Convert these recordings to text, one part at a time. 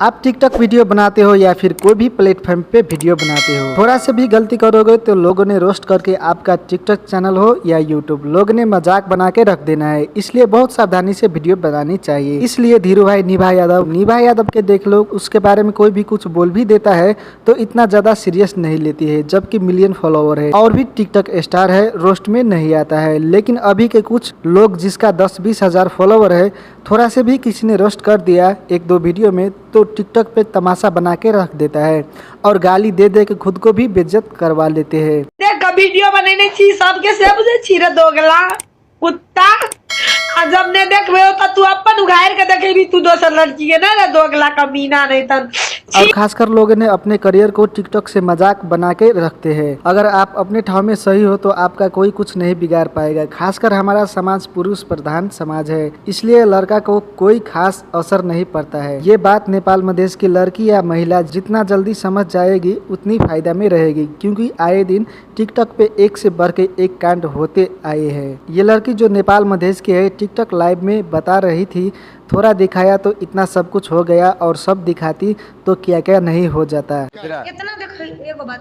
आप TikTok video बनाते हो या फिर कोई भी प्लेटफॉर्म पे वीडियो बनाते हो, थोड़ा से भी गलती करोगे तो लोगों ने रोस्ट करके आपका टिकटॉक चैनल हो या यूट्यूब, लोगों ने मजाक बना के रख देना है। इसलिए बहुत सावधानी से वीडियो बनानी चाहिए। इसलिए धीरू भाई निभा यादव के देख लो, उसके बारे में कोई भी कुछ बोल भी देता है तो इतना ज्यादा सीरियस नहीं लेती है, जबकि मिलियन फॉलोवर है और भी टिकटॉक स्टार है, रोस्ट में नहीं आता है। लेकिन अभी के कुछ लोग जिसका 10-20 हजार फॉलोवर है, थोड़ा से भी किसी ने रोस्ट कर दिया एक दो वीडियो में तो टिकटॉक पे तमाशा बना के रख देता है और गाली दे दे के खुद को भी बेइज्जत करवा लेते हैं। देख वीडियो बनाने छी सबके से बुझे छी रे दोगला कुत्ता। आ जब ने देखबे त तू अपन उघार के देखेबी, तू दोसर लड़की के ना रे दोगला कमीना नहीं तन। और खासकर लोग ने अपने करियर को टिकटॉक से मजाक बना के रखते हैं। अगर आप अपने ठाव में सही हो तो आपका कोई कुछ नहीं बिगाड़ पाएगा। खासकर हमारा समाज पुरुष प्रधान समाज है, इसलिए लड़का को कोई खास असर नहीं पड़ता है। ये बात नेपाल मधेश की लड़की या महिला जितना जल्दी समझ जाएगी उतनी फायदा में रहेगी, क्योंकि आए दिन टिकटॉक पे एक से बढ़ के एक कांड होते आए हैं। ये लड़की जो नेपाल मधेश की है, टिकटॉक लाइव में बता रही थी, थोड़ा दिखाया तो इतना सब कुछ हो गया और सब दिखाती तो क्या क्या नहीं हो जाता। कितना देख एगो बात,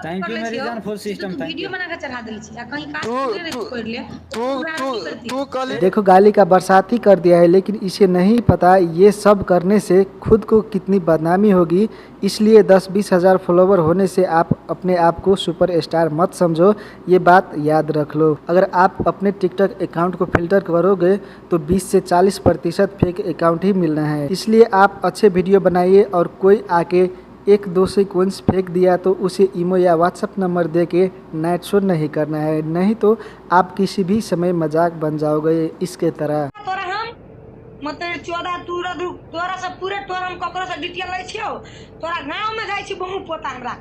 थैंक यू मेरी जान, full system thank you. Video बना के चढ़ा देली छी, कहीं काट नहीं छोड़ ले तू देखो गाली का बरसात ही कर दिया है, लेकिन इसे नहीं पता ये सब करने से खुद को कितनी बदनामी होगी। इसलिए 10-20 हजार फॉलोवर होने से आप अपने आप को सुपर स्टार मत समझो, ये बात याद रख लो। अगर आप अपने टिकटॉक अकाउंट को फिल्टर करोगे तो 20 से 40% फेक अकाउंट ही मिलना है। इसलिए आप अच्छे वीडियो बनाइए और कोई आके एक दो सीक्वेंस फेंक दिया तो उसे ईमो या व्हाट्सएप नंबर दे के नाइट शो नहीं करना है, नहीं तो आप किसी भी समय मजाक बन जाओगे इसके तरह। तोरा हम मतलब 14 तोरा से पूरे टोर हम ककरो से डिटेल लै छियो, तोरा गांव में जाई छी बहु पोता हमरा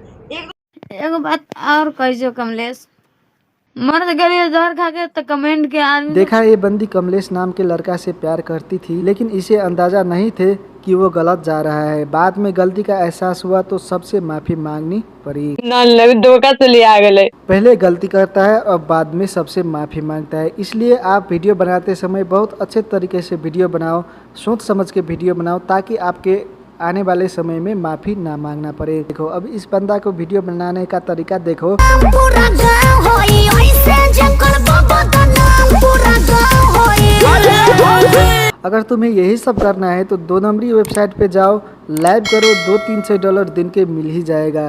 एगो बात और कहियो कमलेश, मर्द गरीब जहर खा के तो कमेंट के आदमी देखा ये बंदी कमलेश नाम के लड़का से प्यार करती थी, लेकिन इसे अंदाजा नहीं थे कि वो गलत जा रहा है। बाद में गलती का एहसास हुआ तो सबसे माफी मांगनी पड़ी। धोखा से ले आ गए। पहले गलती करता है और बाद में सबसे माफी मांगता है। इसलिए आप वीडियो बनाते समय बहुत अच्छे तरीके से वीडियो बनाओ, सोच समझ के वीडियो बनाओ, ताकि आपके आने वाले समय में माफी ना मांगना पड़े। देखो अब इस बंदा को वीडियो बनाने का तरीका देखो। अगर तुम्हें यही सब करना है तो 2 नंबरी वेबसाइट पे जाओ, लाइव करो, $200-300 दिन के मिल ही जाएगा।